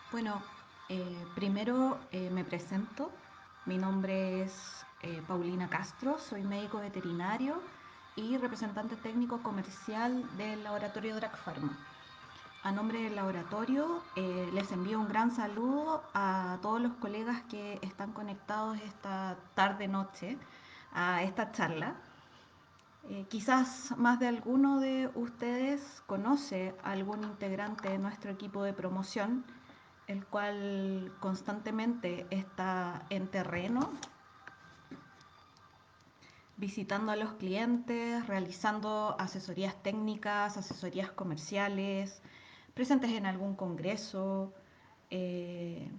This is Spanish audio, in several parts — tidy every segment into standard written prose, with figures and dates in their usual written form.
Bueno, primero me presento. Mi nombre es Paulina Castro, soy médico veterinario y representante técnico comercial del laboratorio Drac Pharma. A nombre del laboratorio les envío un gran saludo a todos los colegas que están conectados esta tarde-noche a esta charla. Quizás más de alguno de ustedes conoce a algún integrante de nuestro equipo de promoción, el cual constantemente está en terreno, visitando a los clientes, realizando asesorías técnicas, asesorías comerciales, presentes en algún congreso eh,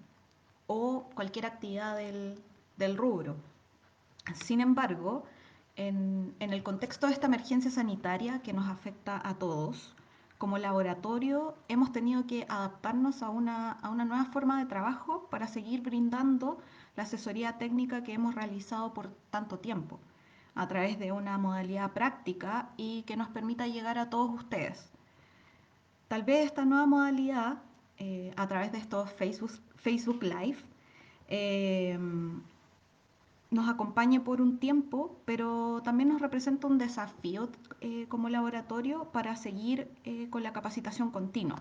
o cualquier actividad del rubro. Sin embargo, en el contexto de esta emergencia sanitaria que nos afecta a todos, como laboratorio hemos tenido que adaptarnos a una nueva forma de trabajo para seguir brindando la asesoría técnica que hemos realizado por tanto tiempo, a través de una modalidad práctica y que nos permita llegar a todos ustedes. Tal vez esta nueva modalidad, a través de estos Facebook Live, eh, nos acompañe por un tiempo, pero también nos representa un desafío como laboratorio para seguir con la capacitación continua.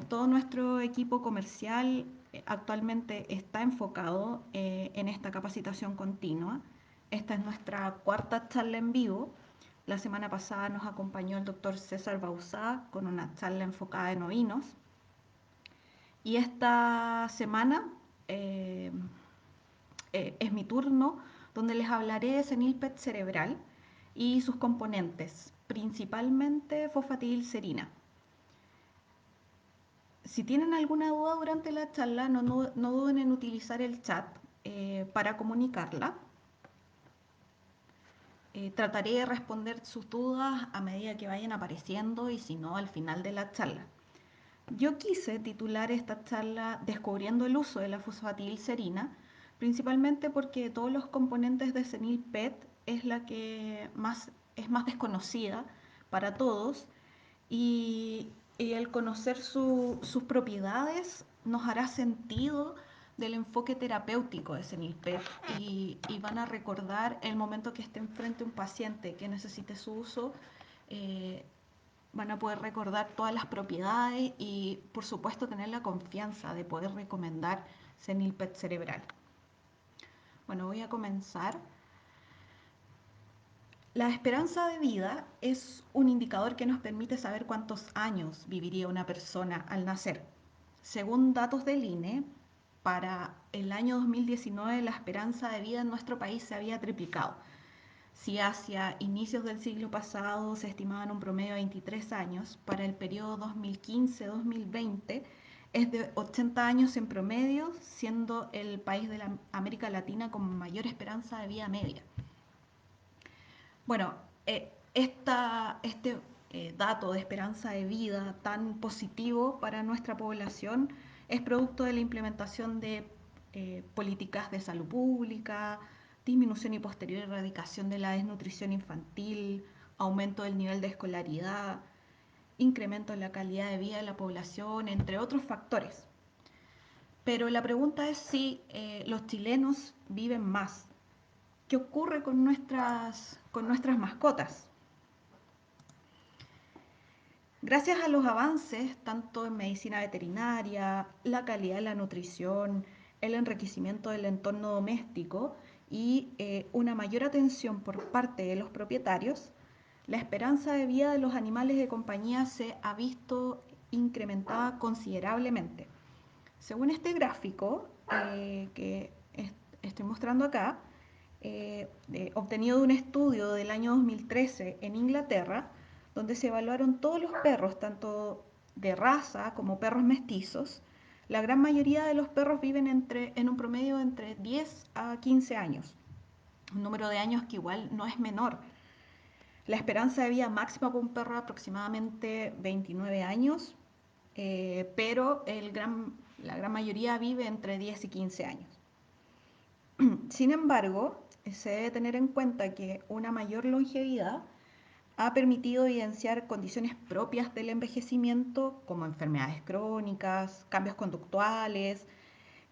Todo nuestro equipo comercial actualmente está enfocado en esta capacitación continua. Esta es nuestra cuarta charla en vivo. La semana pasada nos acompañó el doctor César Bauzá con una charla enfocada en ovinos. Y esta semana es mi turno, donde les hablaré de senilpet cerebral y sus componentes, principalmente fosfatidilcerina. Si tienen alguna duda durante la charla, no duden en utilizar el chat para comunicarla. Trataré de responder sus dudas a medida que vayan apareciendo y si no, al final de la charla. Yo quise titular esta charla Descubriendo el uso de la fosfatidilcerina, principalmente porque todos los componentes de senilpet es la que es más desconocida para todos y el conocer sus propiedades nos hará sentido del enfoque terapéutico de senilpet y van a recordar el momento que estén frente a un paciente que necesite su uso, eh, van a poder recordar todas las propiedades y por supuesto tener la confianza de poder recomendar senilpet cerebral. Bueno, voy a comenzar. La esperanza de vida es un indicador que nos permite saber cuántos años viviría una persona al nacer. Según datos del INE, para el año 2019 la esperanza de vida en nuestro país se había triplicado. Si hacia inicios del siglo pasado se estimaban un promedio de 23 años, para el periodo 2015-2020 es de 80 años en promedio, siendo el país de la América Latina con mayor esperanza de vida media. Bueno, este dato de esperanza de vida tan positivo para nuestra población es producto de la implementación de políticas de salud pública, disminución y posterior erradicación de la desnutrición infantil, aumento del nivel de escolaridad, incremento en la calidad de vida de la población, entre otros factores. Pero la pregunta es si los chilenos viven más. ¿Qué ocurre con nuestras mascotas? Gracias a los avances, tanto en medicina veterinaria, la calidad de la nutrición, el enriquecimiento del entorno doméstico y una mayor atención por parte de los propietarios, la esperanza de vida de los animales de compañía se ha visto incrementada considerablemente. Según este gráfico que estoy mostrando acá, obtenido de un estudio del año 2013 en Inglaterra, donde se evaluaron todos los perros, tanto de raza como perros mestizos. La gran mayoría de los perros viven en un promedio entre 10 a 15 años, un número de años que igual no es menor. La esperanza de vida máxima para un perro es aproximadamente 29 años, pero la gran mayoría vive entre 10 y 15 años. Sin embargo, se debe tener en cuenta que una mayor longevidad ha permitido evidenciar condiciones propias del envejecimiento como enfermedades crónicas, cambios conductuales,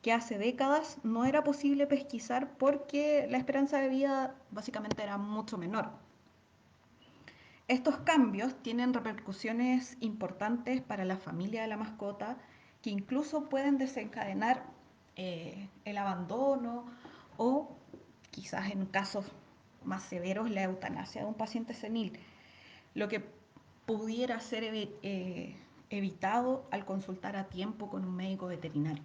que hace décadas no era posible pesquisar porque la esperanza de vida básicamente era mucho menor. Estos cambios tienen repercusiones importantes para la familia de la mascota que incluso pueden desencadenar el abandono o quizás en casos más severos la eutanasia de un paciente senil, lo que pudiera ser evitado al consultar a tiempo con un médico veterinario.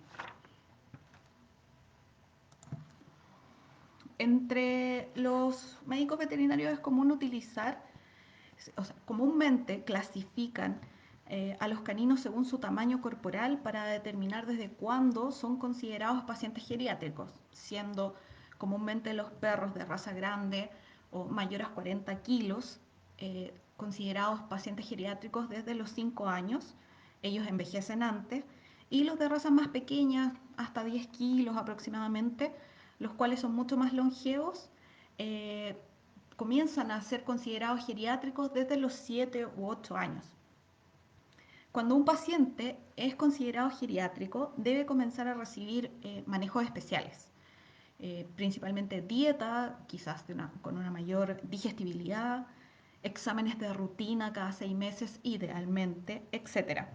Entre los médicos veterinarios es común utilizar, o sea, comúnmente clasifican a los caninos según su tamaño corporal para determinar desde cuándo son considerados pacientes geriátricos, siendo comúnmente los perros de raza grande o mayores a 40 kilos considerados pacientes geriátricos desde los 5 años, ellos envejecen antes, y los de razas más pequeñas, hasta 10 kilos aproximadamente, los cuales son mucho más longevos, eh, comienzan a ser considerados geriátricos desde los 7 u 8 años. Cuando un paciente es considerado geriátrico, debe comenzar a recibir manejos especiales, principalmente dieta, quizás con una mayor digestibilidad, exámenes de rutina cada 6 meses idealmente, etc.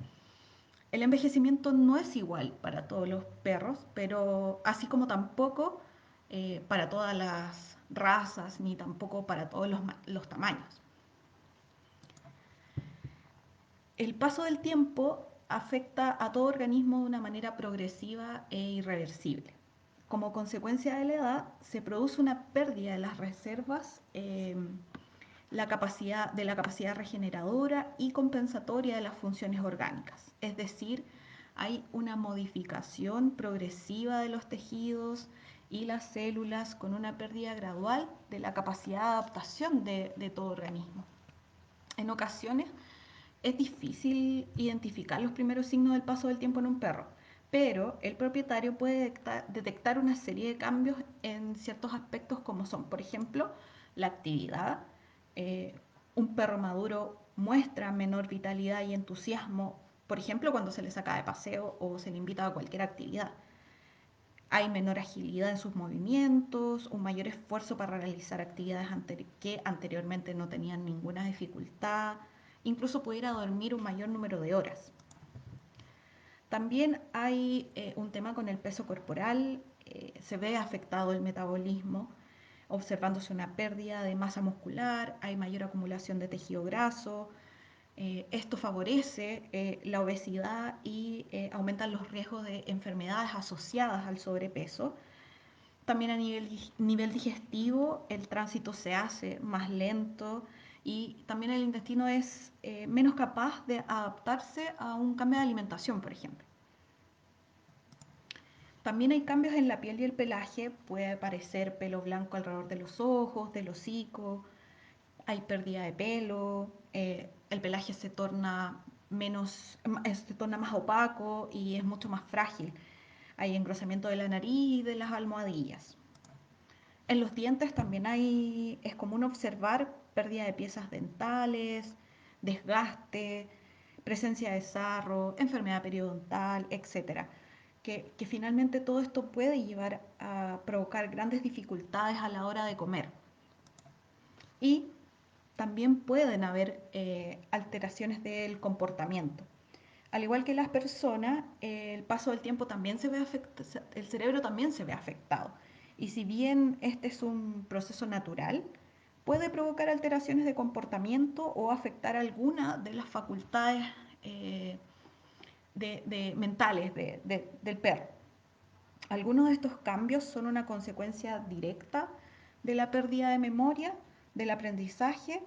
El envejecimiento no es igual para todos los perros, pero así como tampoco para todas las razas, ni tampoco para todos los tamaños. El paso del tiempo afecta a todo organismo de una manera progresiva e irreversible. Como consecuencia de la edad, se produce una pérdida de las reservas, de la capacidad regeneradora y compensatoria de las funciones orgánicas. Es decir, hay una modificación progresiva de los tejidos y las células con una pérdida gradual de la capacidad de adaptación de todo organismo. En ocasiones es difícil identificar los primeros signos del paso del tiempo en un perro, pero el propietario puede detectar una serie de cambios en ciertos aspectos como son, por ejemplo, la actividad. Eh, un perro maduro muestra menor vitalidad y entusiasmo, por ejemplo, cuando se le saca de paseo o se le invita a cualquier actividad. Hay menor agilidad en sus movimientos, un mayor esfuerzo para realizar actividades que anteriormente no tenían ninguna dificultad, incluso pudiera dormir un mayor número de horas. También hay un tema con el peso corporal. se ve afectado el metabolismo, observándose una pérdida de masa muscular, hay mayor acumulación de tejido graso. Esto favorece la obesidad y aumenta los riesgos de enfermedades asociadas al sobrepeso. También a nivel digestivo el tránsito se hace más lento y también el intestino es menos capaz de adaptarse a un cambio de alimentación, por ejemplo. También hay cambios en la piel y el pelaje, puede aparecer pelo blanco alrededor de los ojos, del hocico, hay pérdida de pelo, el pelaje se torna más opaco y es mucho más frágil. Hay engrosamiento de la nariz y de las almohadillas. En los dientes también es común observar pérdida de piezas dentales, desgaste, presencia de sarro, enfermedad periodontal, etcétera. Que finalmente todo esto puede llevar a provocar grandes dificultades a la hora de comer. Y también pueden haber alteraciones del comportamiento. Al igual que las personas, el paso del tiempo también el cerebro también se ve afectado. Y si bien este es un proceso natural, puede provocar alteraciones de comportamiento o afectar alguna de las facultades eh, mentales del perro. Algunos de estos cambios son una consecuencia directa de la pérdida de memoria, del aprendizaje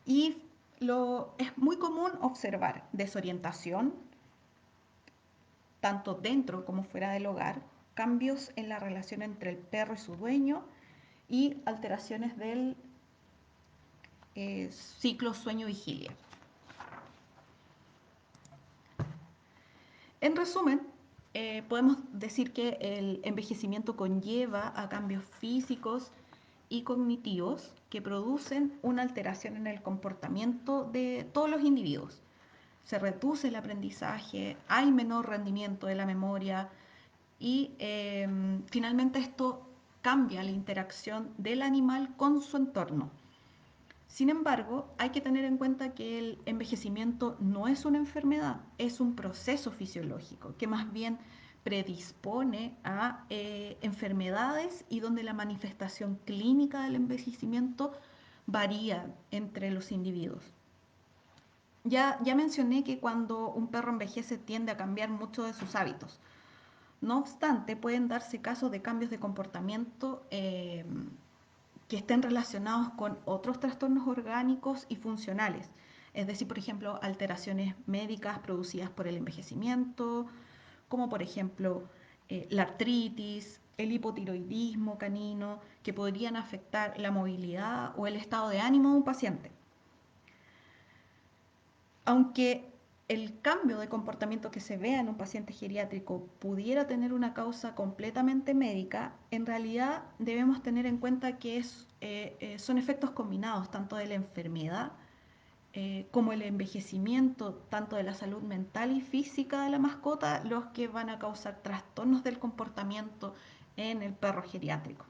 y es muy común observar desorientación, tanto dentro como fuera del hogar, cambios en la relación entre el perro y su dueño y alteraciones del ciclo sueño-vigilia. En resumen, podemos decir que el envejecimiento conlleva a cambios físicos y cognitivos que producen una alteración en el comportamiento de todos los individuos. Se reduce el aprendizaje, hay menor rendimiento de la memoria y finalmente esto cambia la interacción del animal con su entorno. Sin embargo, hay que tener en cuenta que el envejecimiento no es una enfermedad, es un proceso fisiológico que más bien predispone a enfermedades y donde la manifestación clínica del envejecimiento varía entre los individuos. Ya mencioné que cuando un perro envejece tiende a cambiar mucho de sus hábitos. No obstante, pueden darse casos de cambios de comportamiento que estén relacionados con otros trastornos orgánicos y funcionales. Es decir, por ejemplo, alteraciones médicas producidas por el envejecimiento, como por ejemplo la artritis, el hipotiroidismo canino, que podrían afectar la movilidad o el estado de ánimo de un paciente. Aunque el cambio de comportamiento que se vea en un paciente geriátrico pudiera tener una causa completamente médica, en realidad debemos tener en cuenta que son efectos combinados tanto de la enfermedad como el envejecimiento, tanto de la salud mental y física de la mascota, los que van a causar trastornos del comportamiento en el perro geriátrico.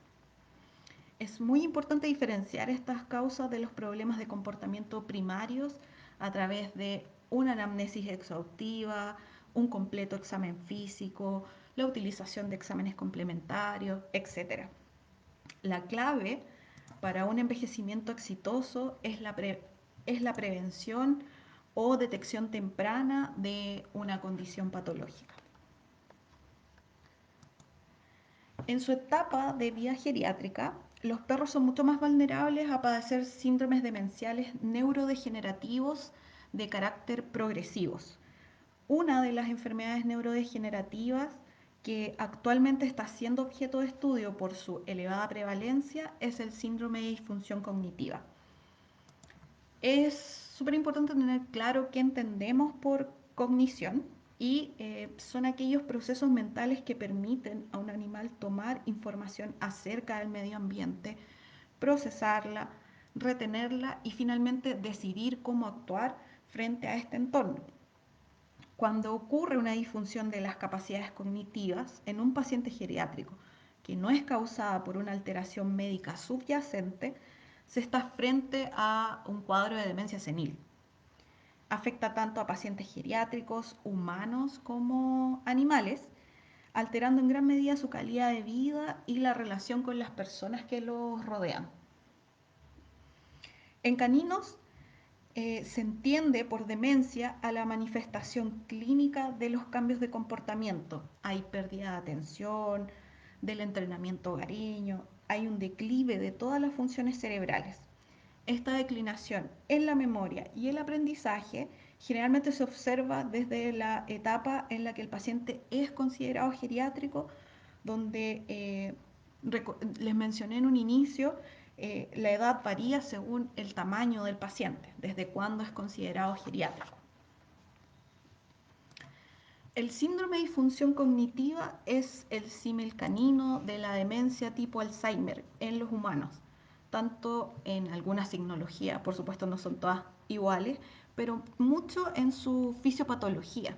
Es muy importante diferenciar estas causas de los problemas de comportamiento primarios a través de una anamnesis exhaustiva, un completo examen físico, la utilización de exámenes complementarios, etc. La clave para un envejecimiento exitoso es la prevención o detección temprana de una condición patológica. En su etapa de vida geriátrica, los perros son mucho más vulnerables a padecer síndromes demenciales neurodegenerativos de carácter progresivos. Una de las enfermedades neurodegenerativas que actualmente está siendo objeto de estudio por su elevada prevalencia es el síndrome de disfunción cognitiva. Es súper importante tener claro qué entendemos por cognición y son aquellos procesos mentales que permiten a un animal tomar información acerca del medio ambiente, procesarla, retenerla y finalmente decidir cómo actuar frente a este entorno. Cuando ocurre una disfunción de las capacidades cognitivas en un paciente geriátrico que no es causada por una alteración médica subyacente, se está frente a un cuadro de demencia senil. Afecta tanto a pacientes geriátricos, humanos como animales, alterando en gran medida su calidad de vida y la relación con las personas que los rodean. En caninos se entiende por demencia a la manifestación clínica de los cambios de comportamiento. Hay pérdida de atención, del entrenamiento hogareño, hay un declive de todas las funciones cerebrales. Esta declinación en la memoria y el aprendizaje generalmente se observa desde la etapa en la que el paciente es considerado geriátrico, donde les mencioné en un inicio, la edad varía según el tamaño del paciente, desde cuándo es considerado geriátrico. El síndrome de disfunción cognitiva es el símil canino de la demencia tipo Alzheimer en los humanos, tanto en alguna signología, por supuesto no son todas iguales, pero mucho en su fisiopatología.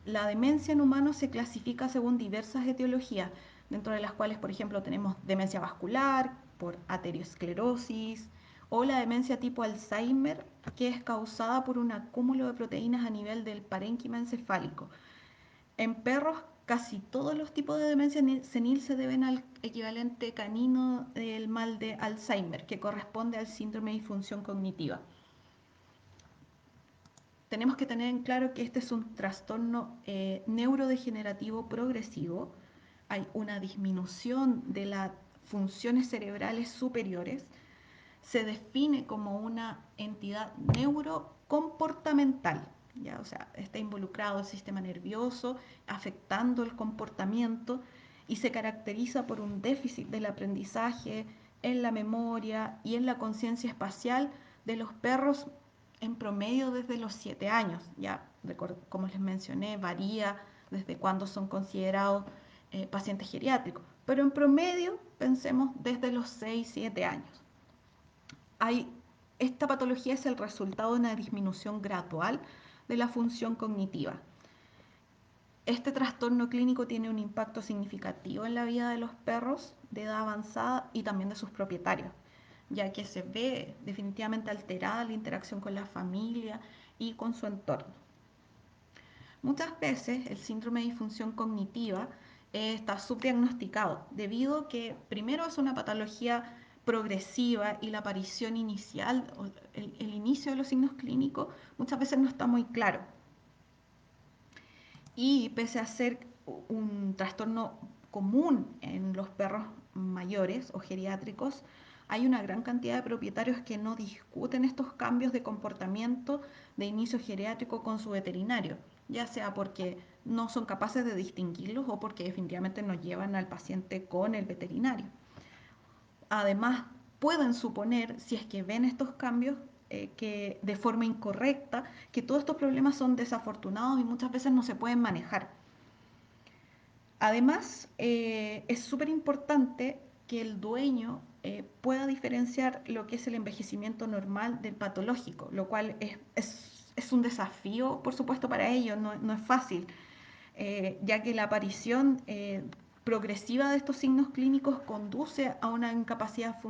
La demencia en humanos se clasifica según diversas etiologías, dentro de las cuales, por ejemplo, tenemos demencia vascular por aterosclerosis o la demencia tipo Alzheimer, que es causada por un acúmulo de proteínas a nivel del parénquima encefálico. En perros, casi todos los tipos de demencia senil se deben al equivalente canino del mal de Alzheimer, que corresponde al síndrome de disfunción cognitiva. Tenemos que tener en claro que este es un trastorno neurodegenerativo progresivo. Hay una disminución de las funciones cerebrales superiores. Se define como una entidad neurocomportamental, ¿ya? O sea, está involucrado el sistema nervioso, afectando el comportamiento y se caracteriza por un déficit del aprendizaje en la memoria y en la conciencia espacial de los perros en promedio desde los 7 años. Ya, como les mencioné, varía desde cuándo son considerados pacientes geriátricos, pero en promedio pensemos desde los 6-7 años. Esta patología es el resultado de una disminución gradual de la función cognitiva. Este trastorno clínico tiene un impacto significativo en la vida de los perros de edad avanzada y también de sus propietarios, ya que se ve definitivamente alterada la interacción con la familia y con su entorno. Muchas veces el síndrome de disfunción cognitiva está subdiagnosticado debido a que primero es una patología progresiva y la aparición inicial, el inicio de los signos clínicos muchas veces no está muy claro. Y pese a ser un trastorno común en los perros mayores o geriátricos, hay una gran cantidad de propietarios que no discuten estos cambios de comportamiento de inicio geriátrico con su veterinario, ya sea porque no son capaces de distinguirlos o porque definitivamente no llevan al paciente con el veterinario. Además, pueden suponer, si es que ven estos cambios, que de forma incorrecta, que todos estos problemas son desafortunados y muchas veces no se pueden manejar. Además, es súper importante que el dueño pueda diferenciar lo que es el envejecimiento normal del patológico, lo cual es un desafío, por supuesto, para ellos, no es fácil, ya que la aparición progresiva de estos signos clínicos conduce a una incapacidad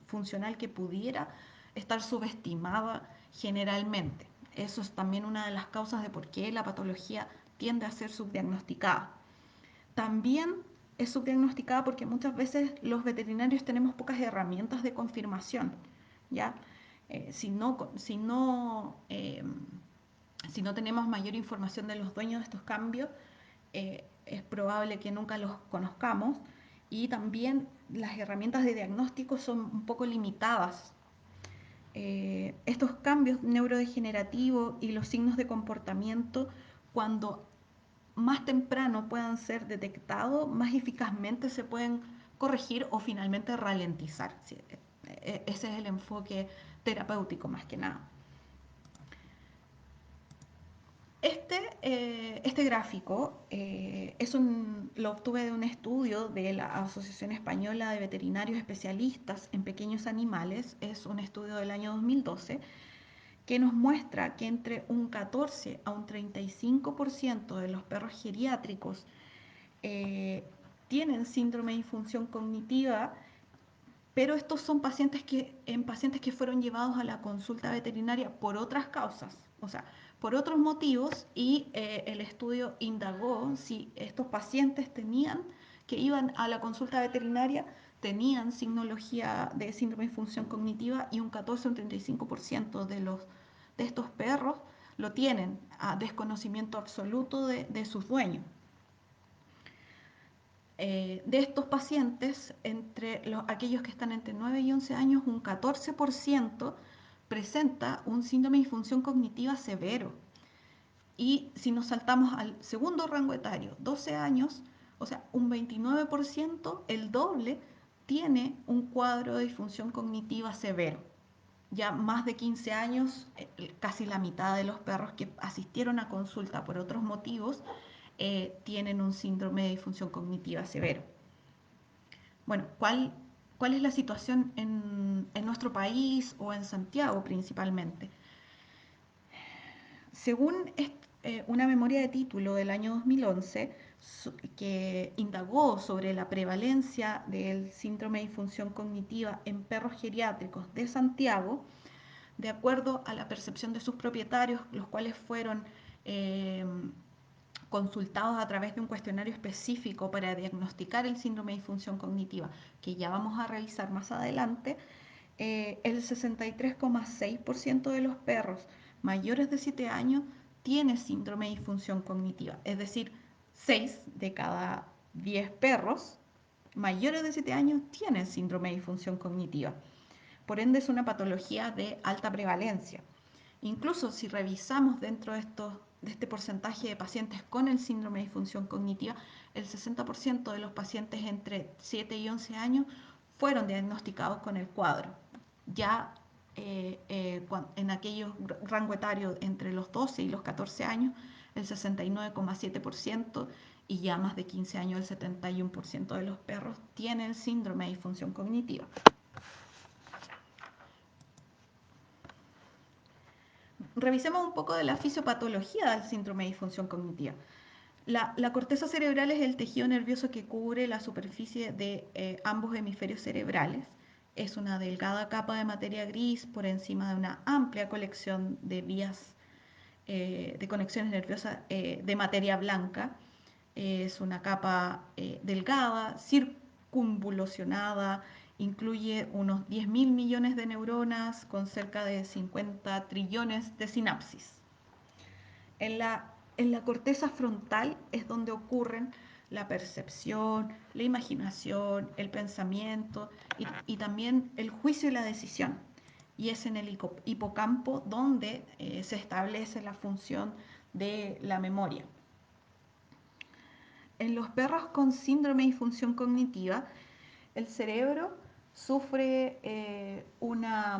funcional que pudiera estar subestimada generalmente. Eso es también una de las causas de por qué la patología tiende a ser subdiagnosticada. También es subdiagnosticada porque muchas veces los veterinarios tenemos pocas herramientas de confirmación, ¿ya? Si no tenemos mayor información de los dueños de estos cambios, es probable que nunca los conozcamos, y también las herramientas de diagnóstico son un poco limitadas. Estos cambios neurodegenerativos y los signos de comportamiento, cuando más temprano puedan ser detectados, más eficazmente se pueden corregir o finalmente ralentizar. Ese es el enfoque terapéutico más que nada. Este gráfico lo obtuve de un estudio de la Asociación Española de Veterinarios Especialistas en Pequeños Animales. Es un estudio del año 2012 que nos muestra que entre un 14 a un 35% de los perros geriátricos tienen síndrome de disfunción cognitiva pero estos son pacientes que fueron llevados a la consulta veterinaria por otras causas, o sea, por otros motivos, y el estudio indagó si estos pacientes que iban a la consulta veterinaria tenían signología de síndrome de disfunción cognitiva, y un 14 o un 35% de estos perros lo tienen a desconocimiento absoluto de sus dueños. De estos pacientes, aquellos que están entre 9 y 11 años, un 14% presenta un síndrome de disfunción cognitiva severo. Y si nos saltamos al segundo rango etario, 12 años, o sea, un 29%, el doble, tiene un cuadro de disfunción cognitiva severo. Ya más de 15 años, casi la mitad de los perros que asistieron a consulta por otros motivos tienen un síndrome de disfunción cognitiva severo. Bueno, ¿cuál es la situación en nuestro país o en Santiago principalmente? Según una memoria de título del año 2011 que indagó sobre la prevalencia del síndrome de disfunción cognitiva en perros geriátricos de Santiago, de acuerdo a la percepción de sus propietarios, los cuales fueron eh, consultados a través de un cuestionario específico para diagnosticar el síndrome de disfunción cognitiva, que ya vamos a revisar más adelante, el 63,6% de los perros mayores de 7 años tiene síndrome de disfunción cognitiva, es decir, 6 de cada 10 perros mayores de 7 años tienen síndrome de disfunción cognitiva. Por ende, es una patología de alta prevalencia. Incluso si revisamos dentro de este porcentaje de pacientes con el síndrome de disfunción cognitiva, el 60% de los pacientes entre 7 y 11 años fueron diagnosticados con el cuadro. Ya en aquellos rango etario entre los 12 y los 14 años, el 69,7%, y ya más de 15 años, el 71% de los perros tienen síndrome de disfunción cognitiva. Revisemos un poco de la fisiopatología del síndrome de disfunción cognitiva. La corteza cerebral es el tejido nervioso que cubre la superficie de ambos hemisferios cerebrales. Es una delgada capa de materia gris por encima de una amplia colección de vías de conexiones nerviosas de materia blanca. Es una capa delgada, circunvolucionada, incluye unos 10.000 millones de neuronas con cerca de 50 trillones de sinapsis. En la corteza frontal es donde ocurren la percepción, la imaginación, el pensamiento y también el juicio y la decisión. Y es en el hipocampo donde se establece la función de la memoria. En los perros con síndrome de disfunción cognitiva, el cerebro sufre una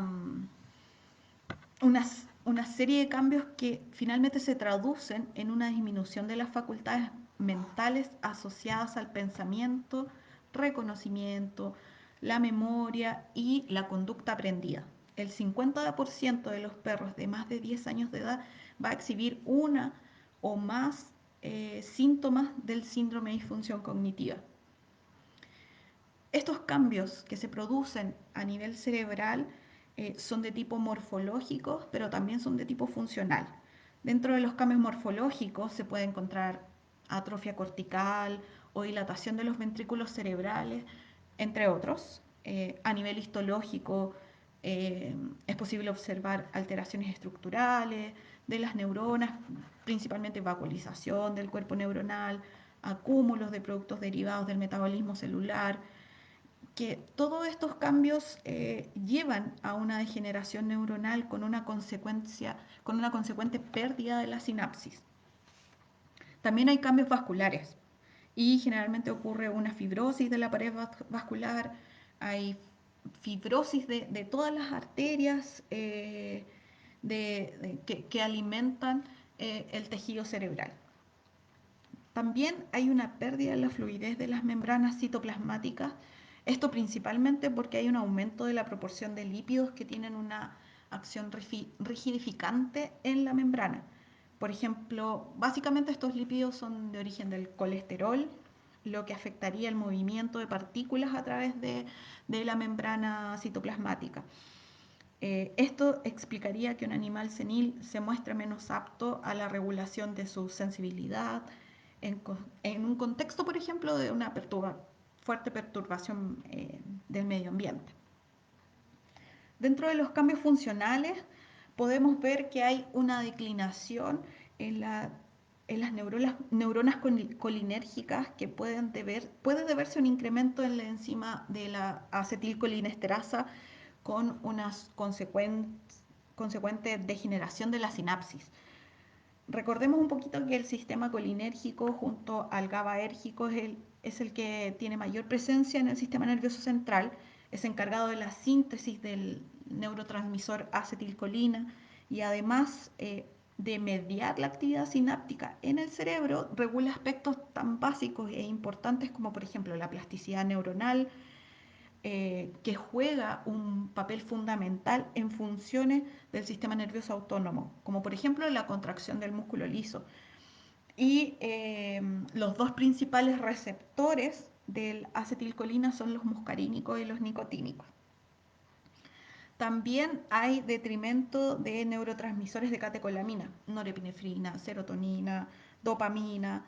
serie de cambios que finalmente se traducen en una disminución de las facultades mentales asociadas al pensamiento, reconocimiento, la memoria y la conducta aprendida. El 50% de los perros de más de 10 años de edad va a exhibir una o más síntomas del síndrome de disfunción cognitiva. Estos cambios que se producen a nivel cerebral son de tipo morfológico, pero también son de tipo funcional. Dentro de los cambios morfológicos se puede encontrar atrofia cortical o dilatación de los ventrículos cerebrales, entre otros. A nivel histológico es posible observar alteraciones estructurales de las neuronas, principalmente vacuolización del cuerpo neuronal, acúmulos de productos derivados del metabolismo celular, que todos estos cambios llevan a una degeneración neuronal con una consecuente pérdida de la sinapsis. También hay cambios vasculares y generalmente ocurre una fibrosis de la pared vascular, hay fibrosis de todas las arterias que alimentan el tejido cerebral. También hay una pérdida en la fluidez de las membranas citoplasmáticas, esto principalmente porque hay un aumento de la proporción de lípidos que tienen una acción rigidificante en la membrana. Por ejemplo, básicamente estos lípidos son de origen del colesterol, lo que afectaría el movimiento de partículas a través de la membrana citoplasmática. Esto explicaría que un animal senil se muestre menos apto a la regulación de su sensibilidad en un contexto, por ejemplo, de una fuerte perturbación del medio ambiente. Dentro de los cambios funcionales podemos ver que hay una declinación en las neuronas colinérgicas que puede deberse a un incremento en la enzima de la acetilcolinesterasa con una consecuente degeneración de la sinapsis. Recordemos un poquito que el sistema colinérgico junto al GABAérgico es el que tiene mayor presencia en el sistema nervioso central, es encargado de la síntesis del neurotransmisor acetilcolina y además de mediar la actividad sináptica en el cerebro, regula aspectos tan básicos e importantes como por ejemplo la plasticidad neuronal, que juega un papel fundamental en funciones del sistema nervioso autónomo, como por ejemplo la contracción del músculo liso. Y los dos principales receptores del acetilcolina son los muscarínicos y los nicotínicos. También hay detrimento de neurotransmisores de catecolamina, norepinefrina, serotonina, dopamina,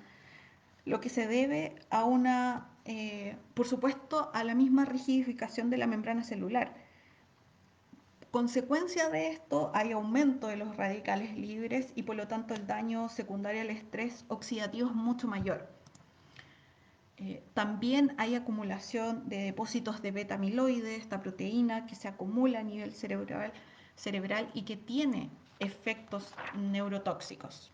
lo que se debe a por supuesto, a la misma rigidificación de la membrana celular. Consecuencia de esto, hay aumento de los radicales libres y por lo tanto el daño secundario al estrés oxidativo es mucho mayor. También hay acumulación de depósitos de beta-amiloide, esta proteína que se acumula a nivel cerebral y que tiene efectos neurotóxicos.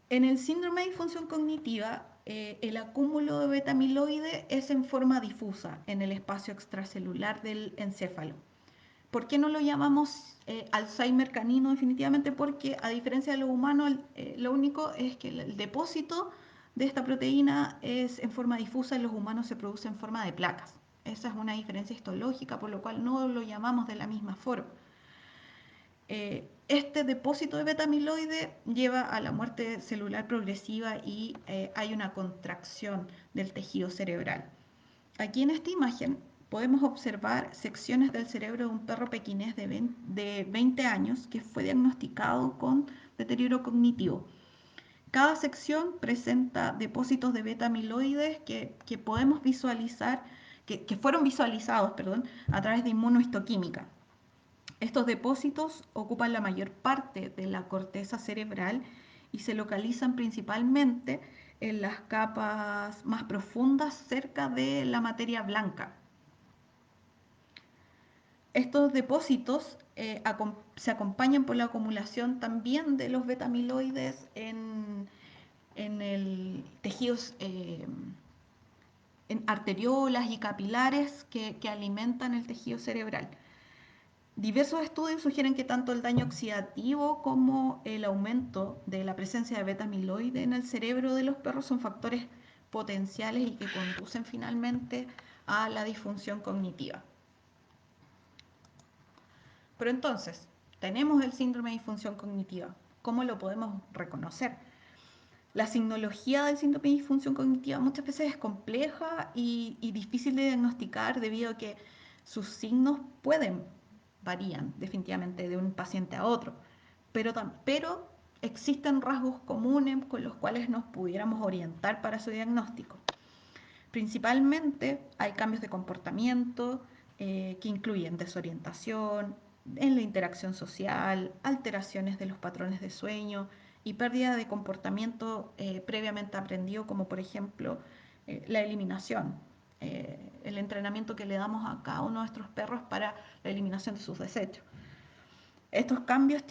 En el síndrome de disfunción cognitiva, el acúmulo de beta-amiloide es en forma difusa en el espacio extracelular del encéfalo. ¿Por qué no lo llamamos Alzheimer canino? Definitivamente porque, a diferencia de los humanos, lo único es que el depósito de esta proteína es en forma difusa y los humanos se produce en forma de placas. Esa es una diferencia histológica, por lo cual no lo llamamos de la misma forma. Este depósito de beta-amiloide lleva a la muerte celular progresiva y hay una contracción del tejido cerebral. Aquí en esta imagen podemos observar secciones del cerebro de un perro pequinés de 20 años que fue diagnosticado con deterioro cognitivo. Cada sección presenta depósitos de beta-amiloides que podemos visualizar, que fueron visualizados, a través de inmunohistoquímica. Estos depósitos ocupan la mayor parte de la corteza cerebral y se localizan principalmente en las capas más profundas cerca de la materia blanca. Estos depósitos se acompañan por la acumulación también de los beta-amiloides en el tejidos, en arteriolas y capilares que alimentan el tejido cerebral. Diversos estudios sugieren que tanto el daño oxidativo como el aumento de la presencia de beta-amiloide en el cerebro de los perros son factores potenciales y que conducen finalmente a la disfunción cognitiva. Pero entonces, tenemos el síndrome de disfunción cognitiva. ¿Cómo lo podemos reconocer? La signología del síndrome de disfunción cognitiva muchas veces es compleja y difícil de diagnosticar debido a que sus signos varían definitivamente de un paciente a otro, pero existen rasgos comunes con los cuales nos pudiéramos orientar para su diagnóstico. Principalmente hay cambios de comportamiento que incluyen desorientación en la interacción social, alteraciones de los patrones de sueño y pérdida de comportamiento previamente aprendido, como por ejemplo la eliminación, el entrenamiento que le damos a cada uno de nuestros perros para la eliminación de sus desechos. Estos cambios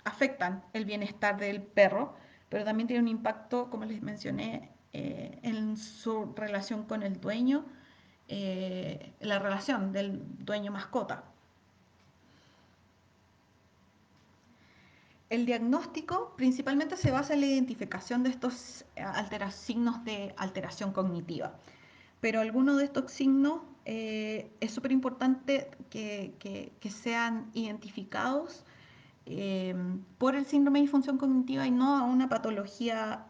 afectan el bienestar del perro, pero también tienen un impacto, como les mencioné, en su relación con el dueño, la relación del dueño-mascota. El diagnóstico principalmente se basa en la identificación de estos signos de alteración cognitiva, pero algunos de estos signos es súper importante que sean identificados por el síndrome de disfunción cognitiva y no a una patología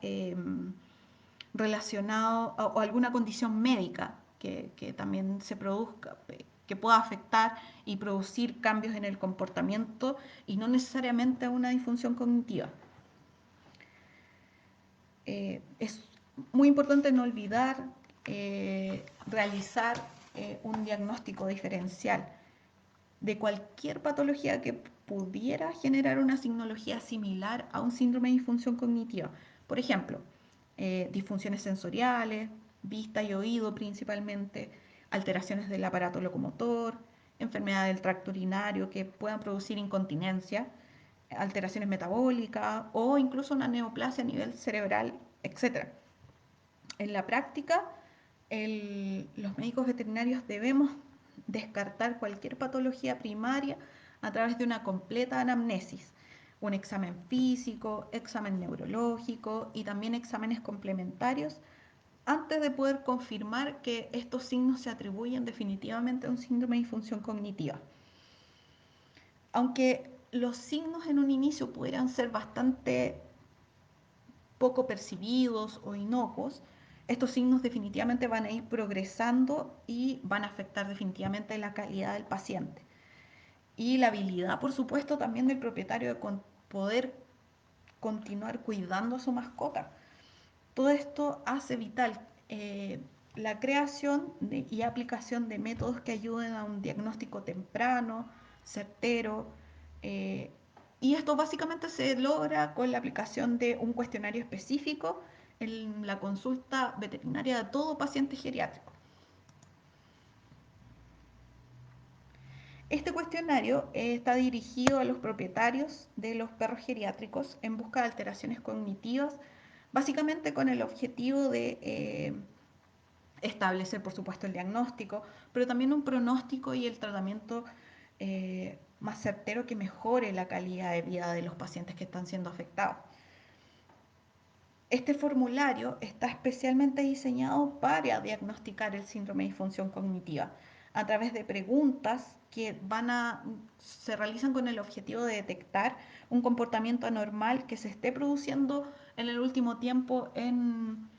relacionada o alguna condición médica que también se produzca, que pueda afectar y producir cambios en el comportamiento y no necesariamente a una disfunción cognitiva. Es muy importante no olvidar realizar un diagnóstico diferencial de cualquier patología que pudiera generar una signología similar a un síndrome de disfunción cognitiva. Por ejemplo, disfunciones sensoriales, vista y oído principalmente, alteraciones del aparato locomotor, enfermedad del tracto urinario que puedan producir incontinencia, alteraciones metabólicas o incluso una neoplasia a nivel cerebral, etc. En la práctica, los médicos veterinarios debemos descartar cualquier patología primaria a través de una completa anamnesis, un examen físico, examen neurológico y también exámenes complementarios antes de poder confirmar que estos signos se atribuyen definitivamente a un síndrome de disfunción cognitiva. Aunque los signos en un inicio pudieran ser bastante poco percibidos o inocuos, estos signos definitivamente van a ir progresando y van a afectar definitivamente la calidad del paciente. Y la habilidad, por supuesto, también del propietario de poder continuar cuidando a su mascota. Todo esto hace vital la creación y aplicación de métodos que ayuden a un diagnóstico temprano, certero, eh, y esto básicamente se logra con la aplicación de un cuestionario específico en la consulta veterinaria de todo paciente geriátrico. Este cuestionario está dirigido a los propietarios de los perros geriátricos en busca de alteraciones cognitivas, básicamente con el objetivo de establecer, por supuesto, el diagnóstico, pero también un pronóstico y el tratamiento más certero que mejore la calidad de vida de los pacientes que están siendo afectados. Este formulario está especialmente diseñado para diagnosticar el síndrome de disfunción cognitiva a través de preguntas que se realizan con el objetivo de detectar un comportamiento anormal que se esté produciendo en el último tiempo en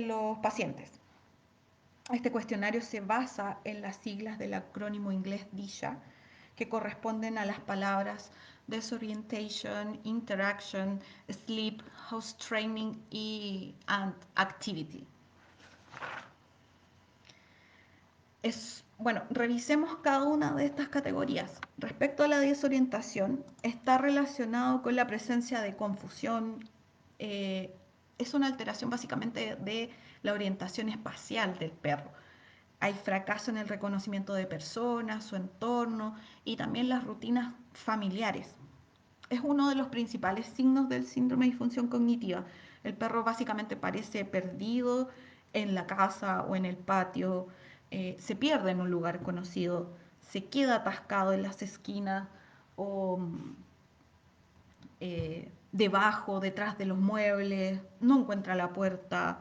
los pacientes. Este cuestionario se basa en las siglas del acrónimo inglés DISHA, que corresponden a las palabras Desorientation, Interaction, Sleep, House Training and Activity. Bueno, revisemos cada una de estas categorías. Respecto a la desorientación, está relacionado con la presencia de confusión. Es una alteración básicamente de la orientación espacial del perro. Hay fracaso en el reconocimiento de personas, su entorno y también las rutinas familiares. Es uno de los principales signos del síndrome de disfunción cognitiva. El perro básicamente parece perdido en la casa o en el patio, se pierde en un lugar conocido, se queda atascado en las esquinas o debajo, detrás de los muebles, no encuentra la puerta.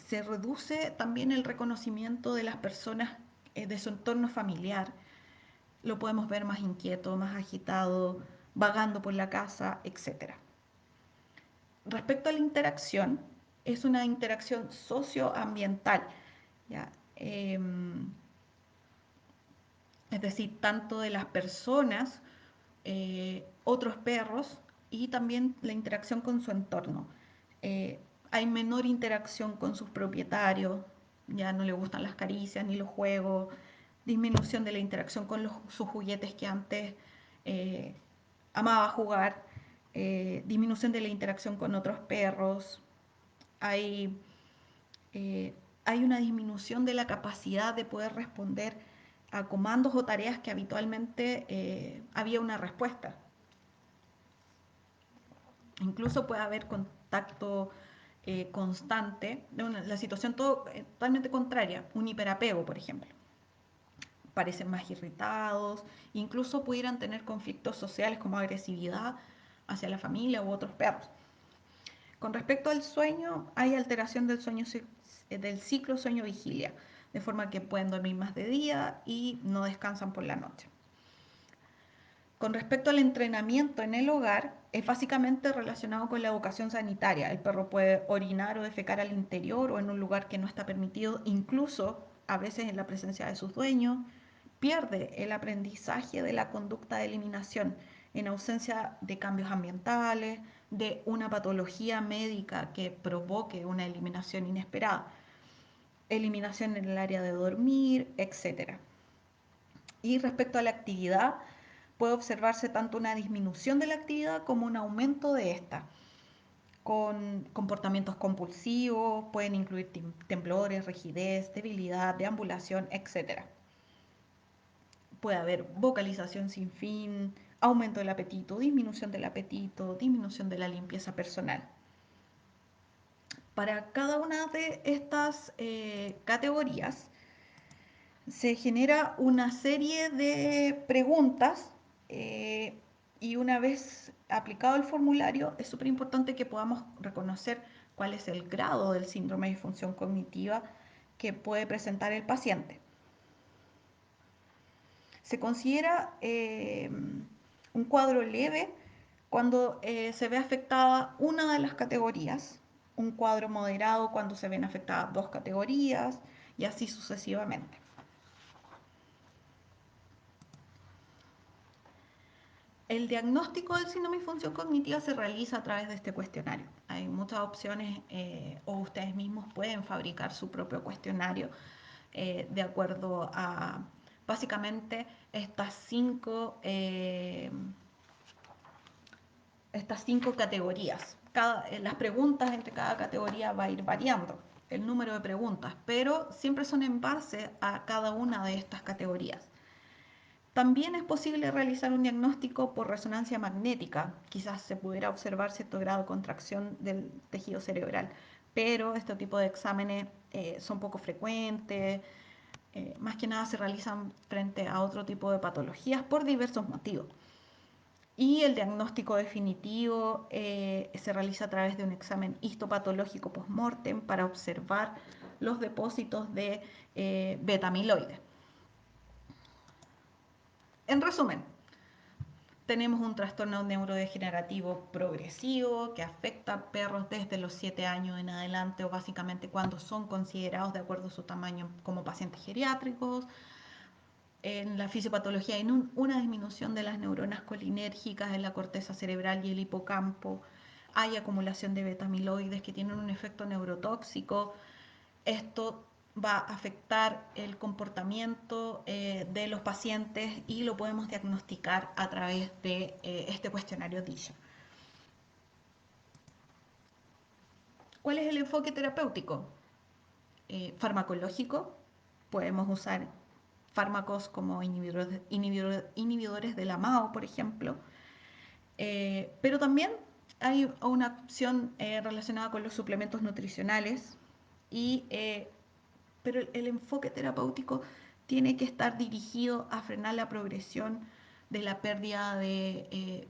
Se reduce también el reconocimiento de las personas de su entorno familiar. Lo podemos ver más inquieto, más agitado, vagando por la casa, etc. Respecto a la interacción, es una interacción socioambiental, ¿ya? Es decir, tanto de las personas, otros perros y también la interacción con su entorno. Eh, Hay menor interacción con sus propietarios, ya no le gustan las caricias ni los juegos, disminución de la interacción con sus juguetes que antes eh, amaba jugar, disminución de la interacción con otros perros, hay, hay una disminución de la capacidad de poder responder a comandos o tareas que habitualmente había una respuesta. Incluso puede haber contacto constante, la situación totalmente contraria, un hiperapego, por ejemplo. Parecen más irritados, incluso pudieran tener conflictos sociales como agresividad hacia la familia u otros perros. Con respecto al sueño, hay alteración del ciclo sueño-vigilia, de forma que pueden dormir más de día y no descansan por la noche. Con respecto al entrenamiento en el hogar, es básicamente relacionado con la educación sanitaria. El perro puede orinar o defecar al interior o en un lugar que no está permitido, incluso a veces en la presencia de sus dueños. Pierde el aprendizaje de la conducta de eliminación en ausencia de cambios ambientales, de una patología médica que provoque una eliminación inesperada, eliminación en el área de dormir, etcétera. Y respecto a la actividad, puede observarse tanto una disminución de la actividad como un aumento de esta, con comportamientos compulsivos, pueden incluir temblores, rigidez, debilidad, deambulación, etcétera. Puede haber vocalización sin fin, aumento del apetito, disminución de la limpieza personal. Para cada una de estas categorías se genera una serie de preguntas y una vez aplicado el formulario es súper importante que podamos reconocer cuál es el grado del síndrome de disfunción cognitiva que puede presentar el paciente. Se considera un cuadro leve cuando se ve afectada una de las categorías, un cuadro moderado cuando se ven afectadas dos categorías y así sucesivamente. El diagnóstico del síndrome de disfunción cognitiva se realiza a través de este cuestionario. Hay muchas opciones o ustedes mismos pueden fabricar su propio cuestionario de acuerdo a básicamente estas cinco categorías. Las preguntas entre cada categoría va a ir variando el número de preguntas, pero siempre son en base a cada una de estas categorías. También es posible realizar un diagnóstico por resonancia magnética. Quizás se pudiera observar cierto grado de contracción del tejido cerebral, pero este tipo de exámenes son poco frecuentes. Más que nada se realizan frente a otro tipo de patologías por diversos motivos. Y el diagnóstico definitivo se realiza a través de un examen histopatológico post-mortem para observar los depósitos de beta-amiloide. En resumen, tenemos un trastorno neurodegenerativo progresivo que afecta a perros desde los 7 años en adelante o básicamente cuando son considerados de acuerdo a su tamaño como pacientes geriátricos. En la fisiopatología hay una disminución de las neuronas colinérgicas en la corteza cerebral y el hipocampo. Hay acumulación de beta-amiloides que tienen un efecto neurotóxico. Esto va a afectar el comportamiento de los pacientes y lo podemos diagnosticar a través de este cuestionario DISH. ¿Cuál es el enfoque terapéutico? Farmacológico. Podemos usar fármacos como inhibidores de la MAO, por ejemplo, pero también hay una opción relacionada con los suplementos nutricionales y pero el enfoque terapéutico tiene que estar dirigido a frenar la progresión de la pérdida, de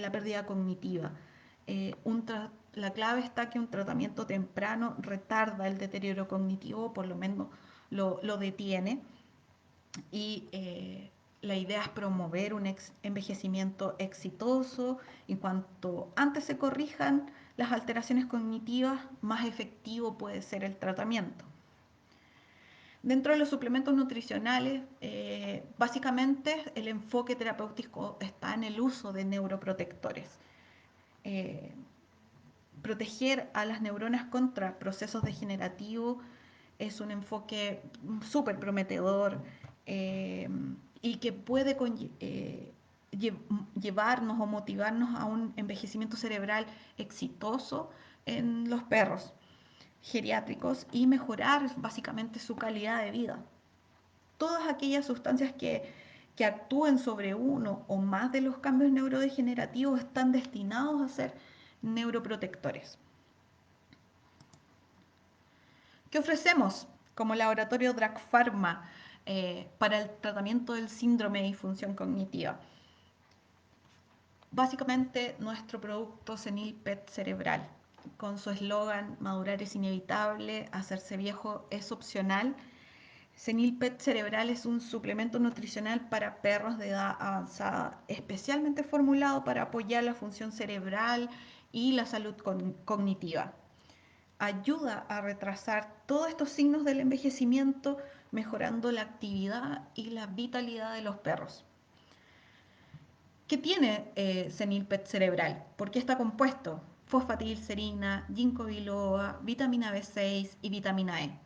la pérdida cognitiva. La clave está que un tratamiento temprano retarda el deterioro cognitivo, por lo menos lo detiene, y la idea es promover un envejecimiento exitoso y cuanto antes se corrijan las alteraciones cognitivas, más efectivo puede ser el tratamiento. Dentro de los suplementos nutricionales, básicamente el enfoque terapéutico está en el uso de neuroprotectores. Proteger a las neuronas contra procesos degenerativos es un enfoque súper prometedor y que puede llevarnos o motivarnos a un envejecimiento cerebral exitoso en los perros geriátricos y mejorar básicamente su calidad de vida. Todas aquellas sustancias que actúen sobre uno o más de los cambios neurodegenerativos están destinados a ser neuroprotectores. ¿Qué ofrecemos como laboratorio Drug Pharma para el tratamiento del síndrome de disfunción cognitiva? Básicamente nuestro producto Senil PET cerebral, con su eslogan "Madurar es inevitable, hacerse viejo es opcional", Senilpet cerebral es un suplemento nutricional para perros de edad avanzada, especialmente formulado para apoyar la función cerebral y la salud cognitiva. Ayuda a retrasar todos estos signos del envejecimiento, mejorando la actividad y la vitalidad de los perros. ¿Qué tiene Senilpet cerebral? ¿Por qué está compuesto? Fosfatilcerina, ginkgo biloba, vitamina B6 y vitamina E.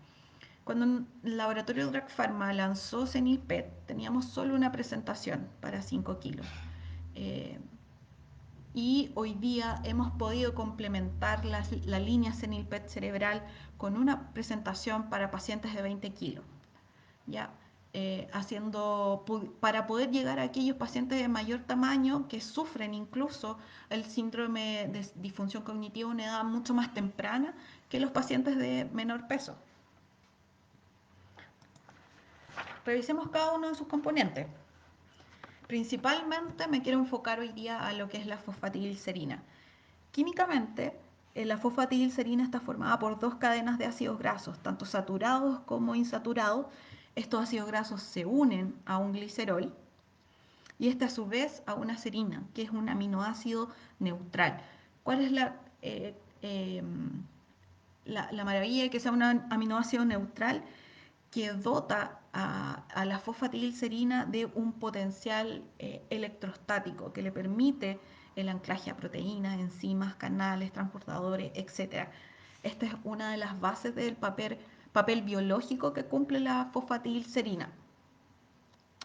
Cuando el laboratorio Drug Pharma lanzó Senilpet, teníamos solo una presentación para 5 kilos. Y hoy día hemos podido complementar la línea Senilpet cerebral con una presentación para pacientes de 20 kilos. ¿Ya? Para poder llegar a aquellos pacientes de mayor tamaño que sufren incluso el síndrome de disfunción cognitiva a una edad mucho más temprana que los pacientes de menor peso. Revisemos cada uno de sus componentes. Principalmente me quiero enfocar hoy día a lo que es la fosfatidilcerina. Químicamente, la fosfatidilcerina está formada por dos cadenas de ácidos grasos, tanto saturados como insaturados. Estos ácidos grasos se unen a un glicerol y este a su vez a una serina, que es un aminoácido neutral. ¿Cuál es la maravilla de que sea un aminoácido neutral? Que dota a la fosfatidilcerina de un potencial electrostático que le permite el anclaje a proteínas, enzimas, canales, transportadores, etc. Esta es una de las bases del papel biológico que cumple la fosfatidilcerina.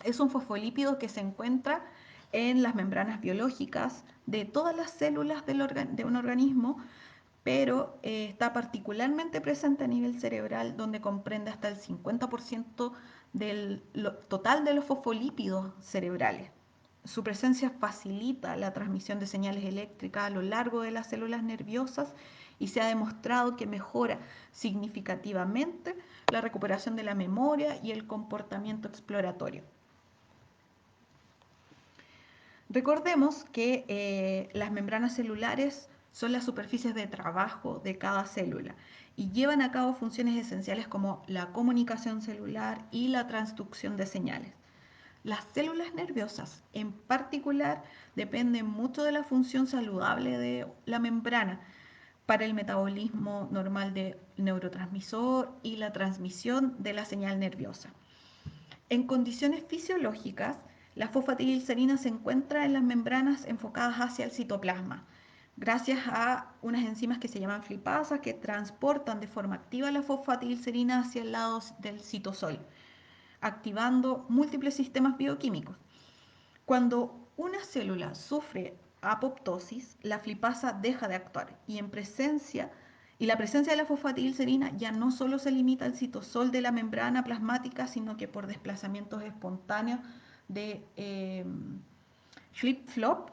Es un fosfolípido que se encuentra en las membranas biológicas de todas las células de un organismo, pero está particularmente presente a nivel cerebral, donde comprende hasta el 50% del total de los fosfolípidos cerebrales. Su presencia facilita la transmisión de señales eléctricas a lo largo de las células nerviosas y se ha demostrado que mejora significativamente la recuperación de la memoria y el comportamiento exploratorio. Recordemos que las membranas celulares son las superficies de trabajo de cada célula y llevan a cabo funciones esenciales como la comunicación celular y la transducción de señales. Las células nerviosas, en particular, dependen mucho de la función saludable de la membrana para el metabolismo normal del neurotransmisor y la transmisión de la señal nerviosa. En condiciones fisiológicas, la fosfatidilcerina se encuentra en las membranas enfocadas hacia el citoplasma, gracias a unas enzimas que se llaman flipasas que transportan de forma activa la fosfatidilcerina hacia el lado del citosol, activando múltiples sistemas bioquímicos. Cuando una célula sufre apoptosis, la flipasa deja de actuar y la presencia de la fosfatidilcerina ya no solo se limita al citosol de la membrana plasmática, sino que por desplazamientos espontáneos de flip-flop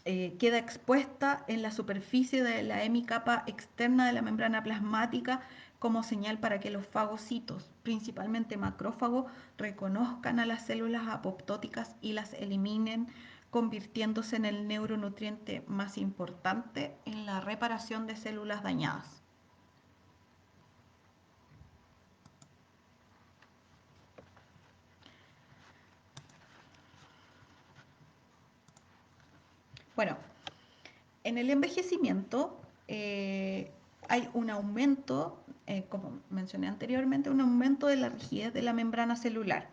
queda expuesta en la superficie de la hemicapa externa de la membrana plasmática como señal para que los fagocitos, principalmente macrófagos, reconozcan a las células apoptóticas y las eliminen, convirtiéndose en el neuronutriente más importante en la reparación de células dañadas. Bueno, en el envejecimiento hay un aumento, como mencioné anteriormente, un aumento de la rigidez de la membrana celular.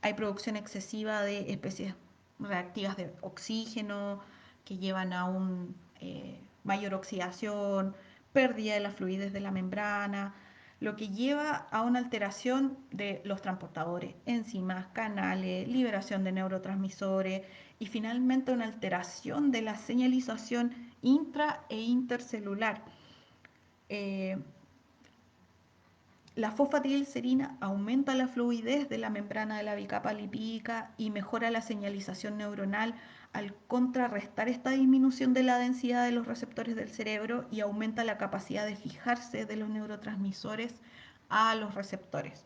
Hay producción excesiva de especies reactivas de oxígeno que llevan a una mayor oxidación, pérdida de la fluidez de la membrana, lo que lleva a una alteración de los transportadores, enzimas, canales, liberación de neurotransmisores y finalmente una alteración de la señalización intra e intercelular. La fosfatidilcerina aumenta la fluidez de la membrana de la bicapa lipídica y mejora la señalización neuronal al contrarrestar esta disminución de la densidad de los receptores del cerebro y aumenta la capacidad de fijarse de los neurotransmisores a los receptores.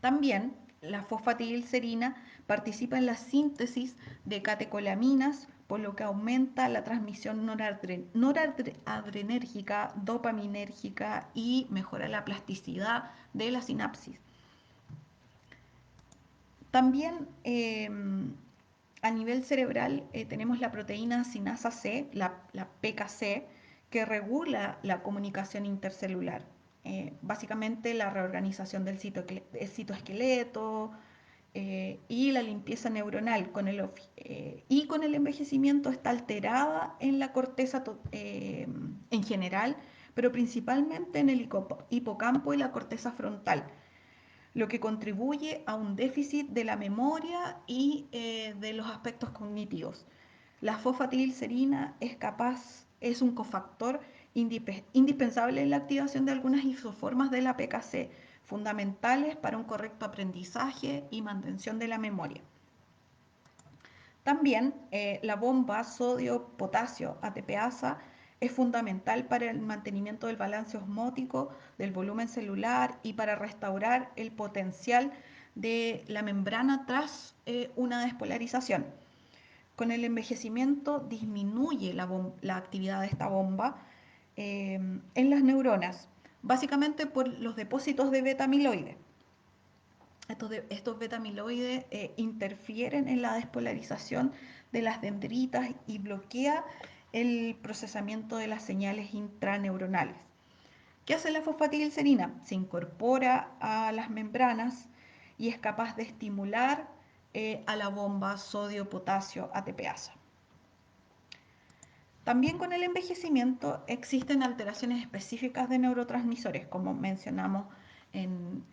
También la fosfatidilcerina participa en la síntesis de catecolaminas por lo que aumenta la transmisión noradrenérgica, dopaminérgica y mejora la plasticidad de la sinapsis. También a nivel cerebral tenemos la proteína sinasa C, la PKC, que regula la comunicación intercelular. Básicamente la reorganización del citoesqueleto y la limpieza neuronal. Y con el envejecimiento está alterada en la corteza en general, pero principalmente en el hipocampo y la corteza frontal, lo que contribuye a un déficit de la memoria y de los aspectos cognitivos. La fosfatidilcerina es un cofactor indispensable en la activación de algunas isoformas de la PKC, fundamentales para un correcto aprendizaje y mantención de la memoria. También la bomba sodio-potasio ATPasa es fundamental para el mantenimiento del balance osmótico, del volumen celular y para restaurar el potencial de la membrana tras una despolarización. Con el envejecimiento disminuye la actividad de esta bomba en las neuronas, básicamente por los depósitos de beta-amiloide. Estos beta-amiloides interfieren en la despolarización de las dendritas y bloquea el procesamiento de las señales intraneuronales. ¿Qué hace la fosfatidilcerina? Se incorpora a las membranas y es capaz de estimular a la bomba sodio-potasio ATPasa. También con el envejecimiento existen alteraciones específicas de neurotransmisores, como mencionamos en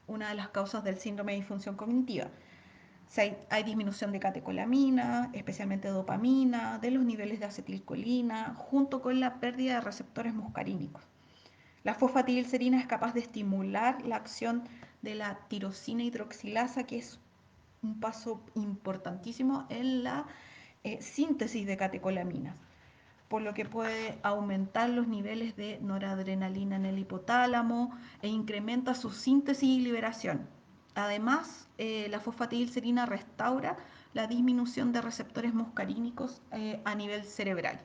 una de las causas del síndrome de disfunción cognitiva. Hay disminución de catecolamina, especialmente dopamina, de los niveles de acetilcolina, junto con la pérdida de receptores muscarínicos. La fosfatidilcerina es capaz de estimular la acción de la tirosina hidroxilasa, que es un paso importantísimo en la síntesis de catecolaminas, por lo que puede aumentar los niveles de noradrenalina en el hipotálamo e incrementa su síntesis y liberación. Además, la fosfatidilcerina restaura la disminución de receptores muscarínicos a nivel cerebral.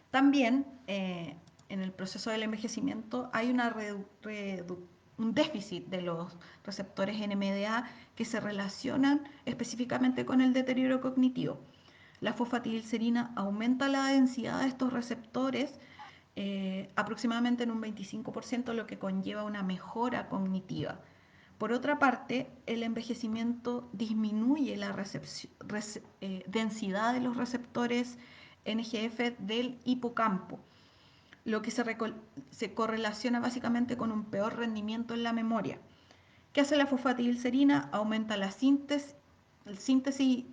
También en el proceso del envejecimiento hay un déficit de los receptores NMDA que se relacionan específicamente con el deterioro cognitivo. La fosfatidilcerina aumenta la densidad de estos receptores aproximadamente en un 25%, lo que conlleva una mejora cognitiva. Por otra parte, el envejecimiento disminuye la densidad de los receptores NGF del hipocampo, lo que se correlaciona básicamente con un peor rendimiento en la memoria. ¿Qué hace la fosfatidilcerina? Aumenta la síntesis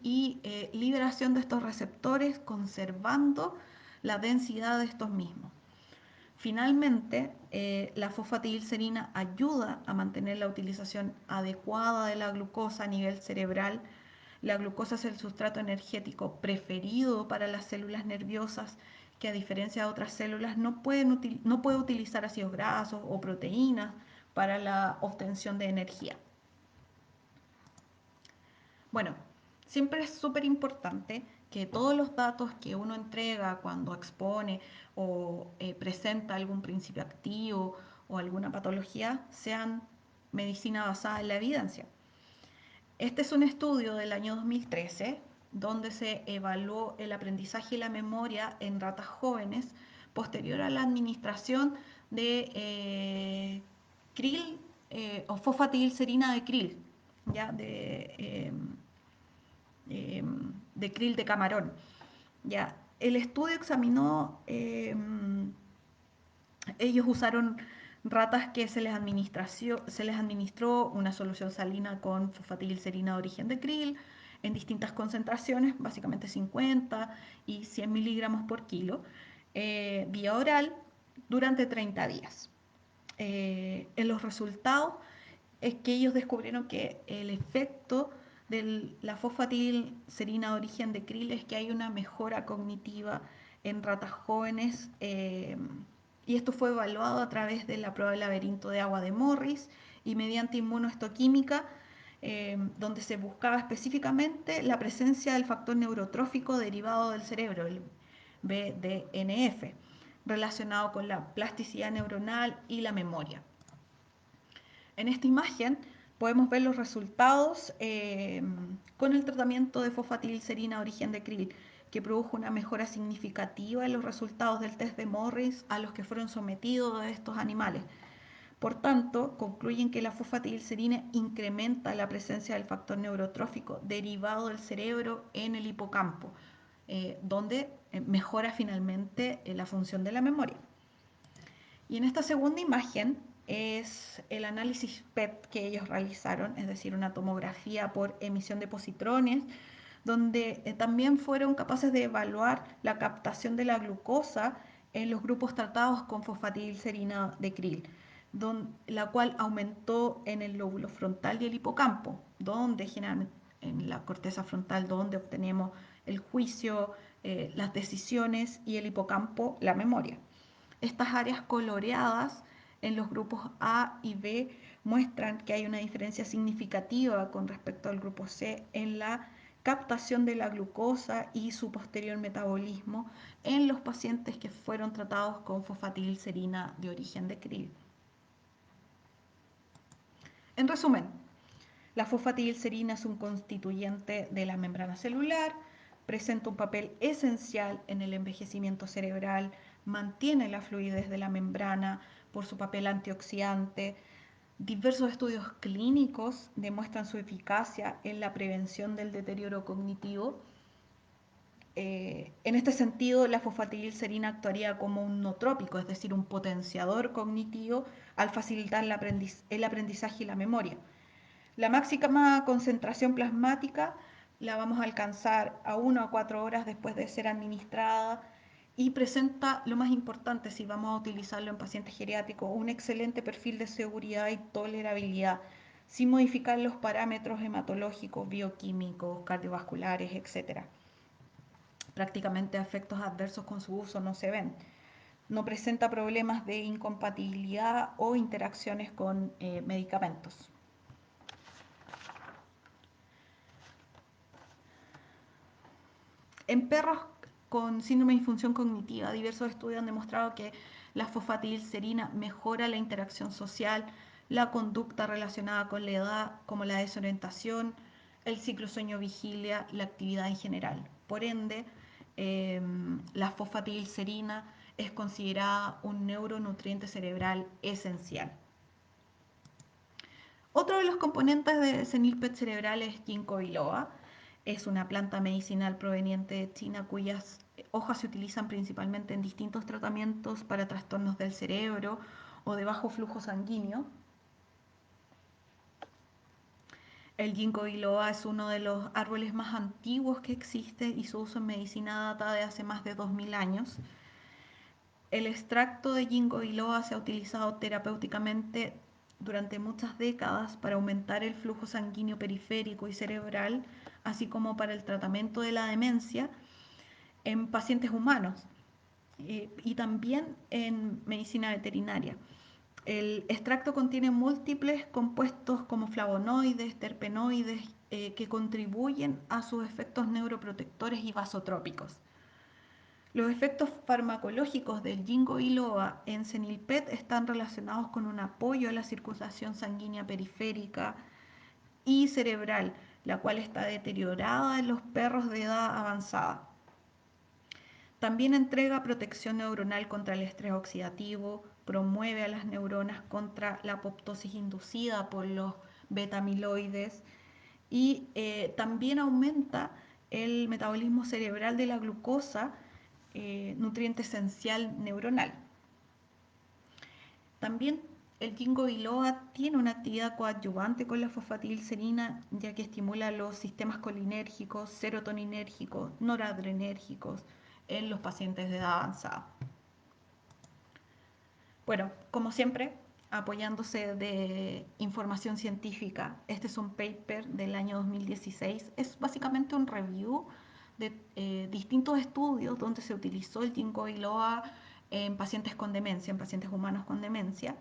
y liberación de estos receptores, conservando la densidad de estos mismos. Finalmente, la fosfatidilcerina ayuda a mantener la utilización adecuada de la glucosa a nivel cerebral. La glucosa es el sustrato energético preferido para las células nerviosas, que a diferencia de otras células no puede utilizar ácidos grasos o proteínas para la obtención de energía. Bueno, siempre es súper importante que todos los datos que uno entrega cuando expone o presenta algún principio activo o alguna patología sean medicina basada en la evidencia. Este es un estudio del año 2013 donde se evaluó el aprendizaje y la memoria en ratas jóvenes posterior a la administración de krill o fosfatidilcerina de krill, ¿ya? De krill de camarón. ¿Ya? El estudio examinó, ellos usaron ratas que se les administró una solución salina con fosfatidilcerina de origen de krill en distintas concentraciones, básicamente 50 y 100 miligramos por kilo, vía oral durante 30 días. En los resultados es que ellos descubrieron que el efecto de la fosfatidilcerina de origen de krill es que hay una mejora cognitiva en ratas jóvenes y esto fue evaluado a través de la prueba del laberinto de agua de Morris y mediante inmunohistoquímica donde se buscaba específicamente la presencia del factor neurotrófico derivado del cerebro, el BDNF, relacionado con la plasticidad neuronal y la memoria. En esta imagen podemos ver los resultados con el tratamiento de fosfatidilcerina origen de krill, que produjo una mejora significativa en los resultados del test de Morris a los que fueron sometidos estos animales. Por tanto, concluyen que la fosfatidilcerina incrementa la presencia del factor neurotrófico derivado del cerebro en el hipocampo, donde mejora finalmente la función de la memoria. Y en esta segunda imagen es el análisis PET que ellos realizaron, es decir, una tomografía por emisión de positrones, donde también fueron capaces de evaluar la captación de la glucosa en los grupos tratados con fosfatidilcerina de krill, la cual aumentó en el lóbulo frontal y el hipocampo, donde generalmente en la corteza frontal, donde obtenemos el juicio, las decisiones, y el hipocampo, la memoria. Estas áreas coloreadas en los grupos A y B muestran que hay una diferencia significativa con respecto al grupo C en la captación de la glucosa y su posterior metabolismo en los pacientes que fueron tratados con fosfatidilcerina de origen de krill. En resumen, la fosfatidilcerina es un constituyente de la membrana celular, presenta un papel esencial en el envejecimiento cerebral, mantiene la fluidez de la membrana por su papel antioxidante. Diversos estudios clínicos demuestran su eficacia en la prevención del deterioro cognitivo. En este sentido, la fosfatidilcerina actuaría como un nootrópico, es decir, un potenciador cognitivo al facilitar el aprendizaje y la memoria. La máxima concentración plasmática la vamos a alcanzar a 1 a 4 horas después de ser administrada, y presenta, lo más importante si vamos a utilizarlo en pacientes geriátricos, un excelente perfil de seguridad y tolerabilidad, sin modificar los parámetros hematológicos, bioquímicos, cardiovasculares, etc. Prácticamente efectos adversos con su uso no se ven. No presenta problemas de incompatibilidad o interacciones con medicamentos. En perros con síndrome de disfunción cognitiva, diversos estudios han demostrado que la fosfatidilcerina mejora la interacción social, la conducta relacionada con la edad, como la desorientación, el ciclo sueño-vigilia, la actividad en general. Por ende, la fosfatidilcerina es considerada un neuronutriente cerebral esencial. Otro de los componentes de senilpet cerebral es ginkgo biloba. Es una planta medicinal proveniente de China cuyas hojas se utilizan principalmente en distintos tratamientos para trastornos del cerebro o de bajo flujo sanguíneo. El ginkgo biloba es uno de los árboles más antiguos que existe y su uso en medicina data de hace más de 2000 años. El extracto de ginkgo biloba se ha utilizado terapéuticamente durante muchas décadas para aumentar el flujo sanguíneo periférico y cerebral, así como para el tratamiento de la demencia en pacientes humanos y también en medicina veterinaria. El extracto contiene múltiples compuestos como flavonoides, terpenoides, que contribuyen a sus efectos neuroprotectores y vasotrópicos. Los efectos farmacológicos del ginkgo biloba en senilpet están relacionados con un apoyo a la circulación sanguínea periférica y cerebral, la cual está deteriorada en los perros de edad avanzada. También entrega protección neuronal contra el estrés oxidativo, promueve a las neuronas contra la apoptosis inducida por los beta-amiloides y también aumenta el metabolismo cerebral de la glucosa, nutriente esencial neuronal. También el ginkgo biloba tiene una actividad coadyuvante con la fosfatidilcerina, ya que estimula los sistemas colinérgicos, serotoninérgicos, noradrenérgicos en los pacientes de edad avanzada. Bueno, como siempre, apoyándose de información científica, este es un paper del año 2016. Es básicamente un review de distintos estudios donde se utilizó el ginkgo biloba en pacientes con demencia, en pacientes humanos con demencia.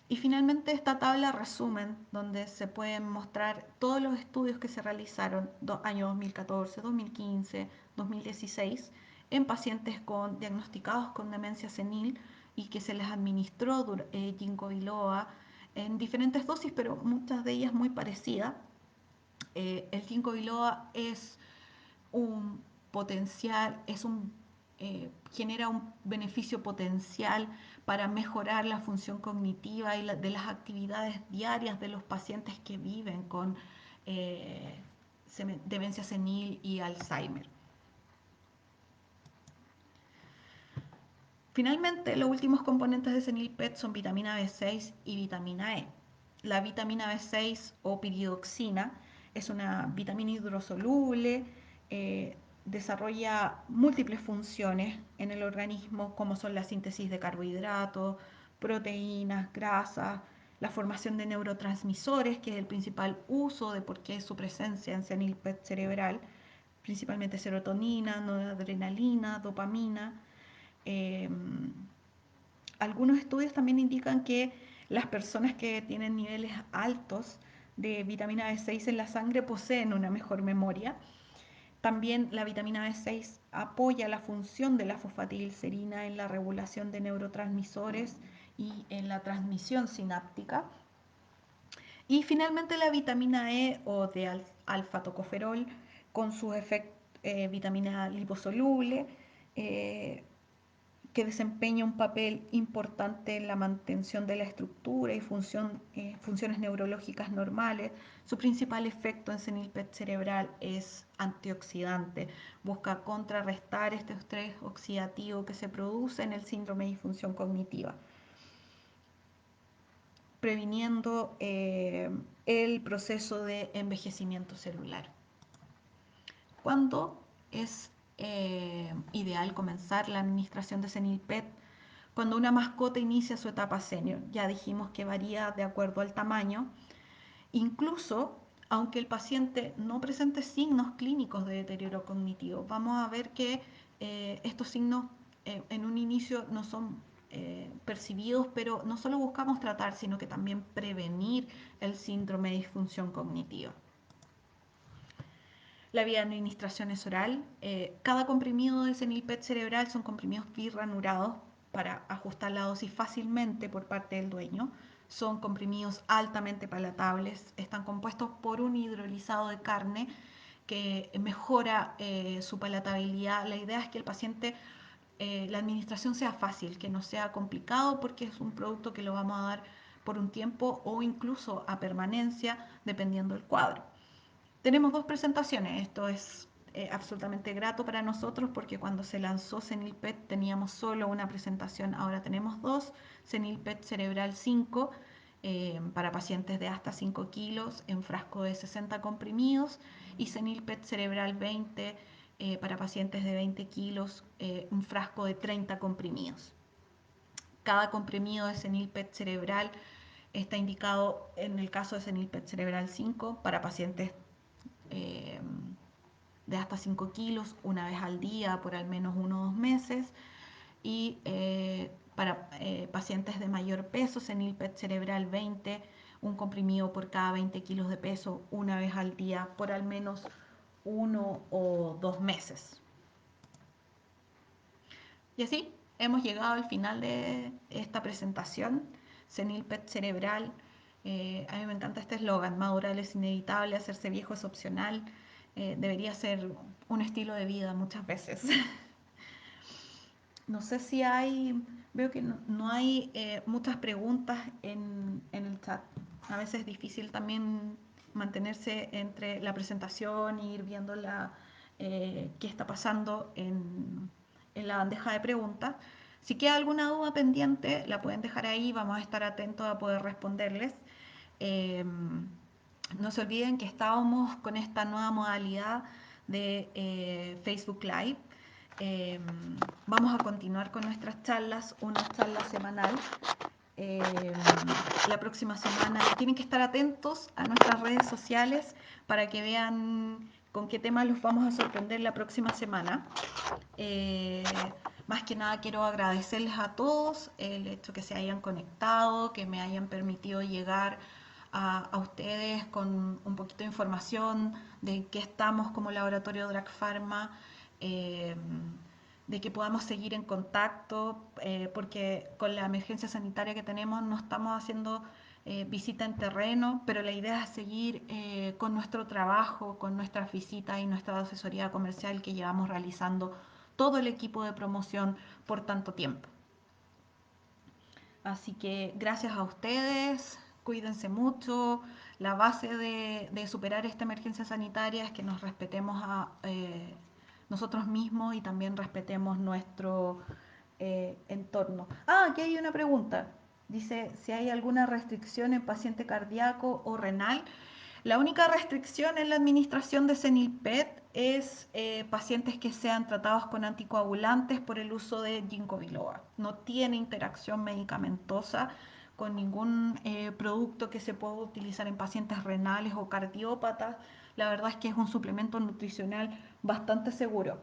Y finalmente esta tabla resumen, donde se pueden mostrar todos los estudios que se realizaron año 2014, 2015, 2016 en pacientes diagnosticados con demencia senil y que se les administró ginkgo biloba en diferentes dosis, pero muchas de ellas muy parecidas. El ginkgo biloba es un potencial, genera un beneficio potencial para mejorar la función cognitiva y de las actividades diarias de los pacientes que viven con eh, demencia senil y Alzheimer. Finalmente, los últimos componentes de senilPET son vitamina B6 y vitamina E. La vitamina B6 o piridoxina es una vitamina hidrosoluble, desarrolla múltiples funciones en el organismo, como son la síntesis de carbohidratos, proteínas, grasas, la formación de neurotransmisores, que es el principal uso de por qué su presencia en senilPET cerebral, principalmente serotonina, noradrenalina, dopamina. Eh, Algunos estudios también indican que las personas que tienen niveles altos de vitamina B6 en la sangre poseen una mejor memoria. También la vitamina B6 apoya la función de la fosfatidilcerina en la regulación de neurotransmisores y en la transmisión sináptica. Y finalmente la vitamina E o de alfa-tocoferol con su vitamina liposoluble, que desempeña un papel importante en la mantención de la estructura y funciones neurológicas normales. Su principal efecto en senilPET cerebral es antioxidante. Busca contrarrestar este estrés oxidativo que se produce en el síndrome de disfunción cognitiva, previniendo el proceso de envejecimiento celular. ¿Cuándo es ideal comenzar la administración de senilPET? Cuando una mascota inicia su etapa senior. Ya dijimos que varía de acuerdo al tamaño. Incluso, aunque el paciente no presente signos clínicos de deterioro cognitivo, vamos a ver que estos signos en un inicio no son percibidos, pero no solo buscamos tratar, sino que también prevenir el síndrome de disfunción cognitiva. La vía de administración es oral. Cada comprimido de senilPET cerebral son comprimidos birranurados para ajustar la dosis fácilmente por parte del dueño. Son comprimidos altamente palatables. Están compuestos por un hidrolizado de carne que mejora su palatabilidad. La idea es que el paciente, la administración sea fácil, que no sea complicado, porque es un producto que lo vamos a dar por un tiempo o incluso a permanencia, dependiendo del cuadro. Tenemos dos presentaciones. Esto es absolutamente grato para nosotros porque cuando se lanzó senilPET teníamos solo una presentación, ahora tenemos dos. senilPET cerebral 5 para pacientes de hasta 5 kilos en frasco de 60 comprimidos y senilPET cerebral 20 para pacientes de 20 kilos, un frasco de 30 comprimidos. Cada comprimido de senilPET cerebral está indicado en el caso de senilPET cerebral 5 para pacientes eh, de hasta 5 kilos una vez al día por al menos 1 o 2 meses y para pacientes de mayor peso, senilPET cerebral 20, un comprimido por cada 20 kilos de peso una vez al día por al menos 1 o 2 meses. Y así hemos llegado al final de esta presentación. senilPET cerebral, a mí me encanta este eslogan: madurar es inevitable, hacerse viejo es opcional. Debería ser un estilo de vida muchas veces. No sé si veo que no hay muchas preguntas en el chat. A veces es difícil también mantenerse entre la presentación e ir viendo qué está pasando en la bandeja de preguntas. Si queda alguna duda pendiente, la pueden dejar ahí, vamos a estar atentos a poder responderles. No se olviden que estábamos con esta nueva modalidad de Facebook Live. Eh, Vamos a continuar con nuestras charlas, una charla semanal. Eh, la próxima semana tienen que estar atentos a nuestras redes sociales para que vean con qué temas los vamos a sorprender la próxima semana. Más que nada quiero agradecerles a todos el hecho que se hayan conectado, que me hayan permitido llegar a ustedes con un poquito de información de qué estamos como laboratorio Drag Pharma, eh, de que podamos seguir en contacto, porque con la emergencia sanitaria que tenemos no estamos haciendo visita en terreno, pero la idea es seguir con nuestro trabajo, con nuestras visitas y nuestra asesoría comercial que llevamos realizando todo el equipo de promoción por tanto tiempo. Así que gracias a ustedes, cuídense mucho. La base de superar esta emergencia sanitaria es que nos respetemos a nosotros mismos y también respetemos nuestro entorno. Ah, aquí hay una pregunta. Dice si hay alguna restricción en paciente cardíaco o renal. La única restricción en la administración de Cenilpet es pacientes que sean tratados con anticoagulantes por el uso de ginkgo biloba. No tiene interacción medicamentosa con ningún producto que se pueda utilizar en pacientes renales o cardiópatas. La verdad es que es un suplemento nutricional bastante seguro.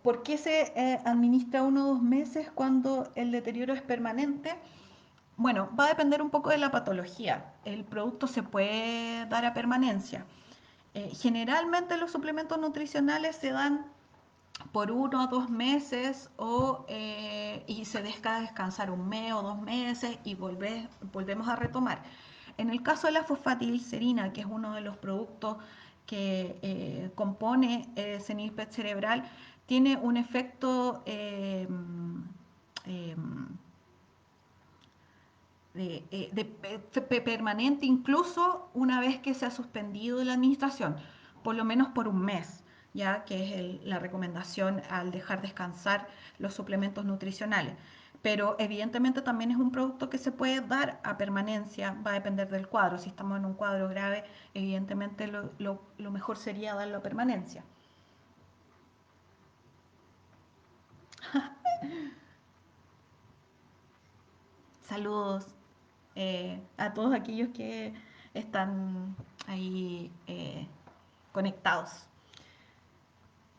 ¿Por qué se administra 1 o 2 meses cuando el deterioro es permanente? Bueno, va a depender un poco de la patología. El producto se puede dar a permanencia. Generalmente los suplementos nutricionales se dan por 1 o 2 meses y se deja descansar 1 mes o 2 meses y volvemos a retomar. En el caso de la fosfatilicerina, que es uno de los productos que compone Cenilpet cerebral, tiene un efecto eh, permanente incluso una vez que se ha suspendido la administración, por lo menos por 1 mes, ya que es la recomendación al dejar descansar los suplementos nutricionales. Pero evidentemente también es un producto que se puede dar a permanencia, va a depender del cuadro. Si estamos en un cuadro grave, evidentemente lo mejor sería darlo a permanencia. Saludos a todos aquellos que están ahí conectados.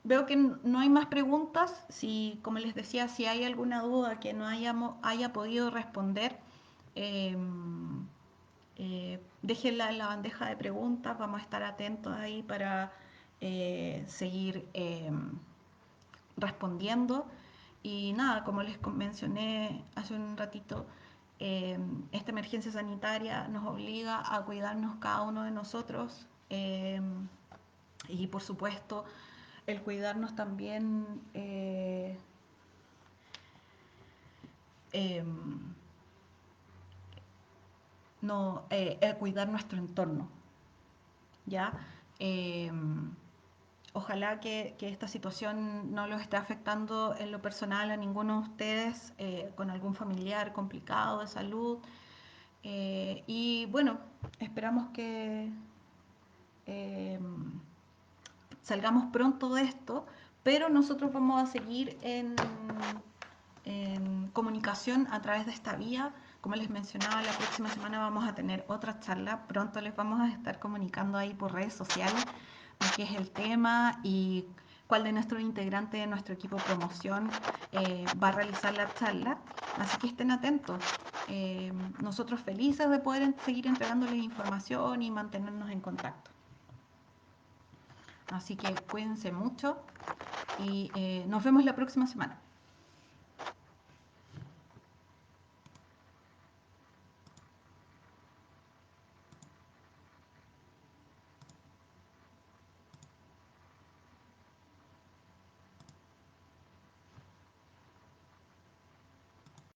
Veo que no hay más preguntas. Si, como les decía, si hay alguna duda que no haya podido responder, eh, déjenla en la bandeja de preguntas. Vamos a estar atentos ahí para seguir respondiendo. Y nada, como les mencioné hace un ratito, esta emergencia sanitaria nos obliga a cuidarnos cada uno de nosotros y por supuesto el cuidarnos también eh, no, cuidar nuestro entorno, ¿ya? Eh, Ojalá que esta situación no los esté afectando en lo personal a ninguno de ustedes con algún familiar complicado de salud. Y bueno, esperamos que eh, salgamos pronto de esto, pero nosotros vamos a seguir en comunicación a través de esta vía. Como les mencionaba, la próxima semana vamos a tener otra charla. Pronto les vamos a estar comunicando ahí por redes sociales de qué es el tema y cuál de nuestros integrantes de nuestro equipo de promoción va a realizar la charla. Así que estén atentos. Nosotros felices de poder seguir entregándoles información y mantenernos en contacto. Así que cuídense mucho y nos vemos la próxima semana.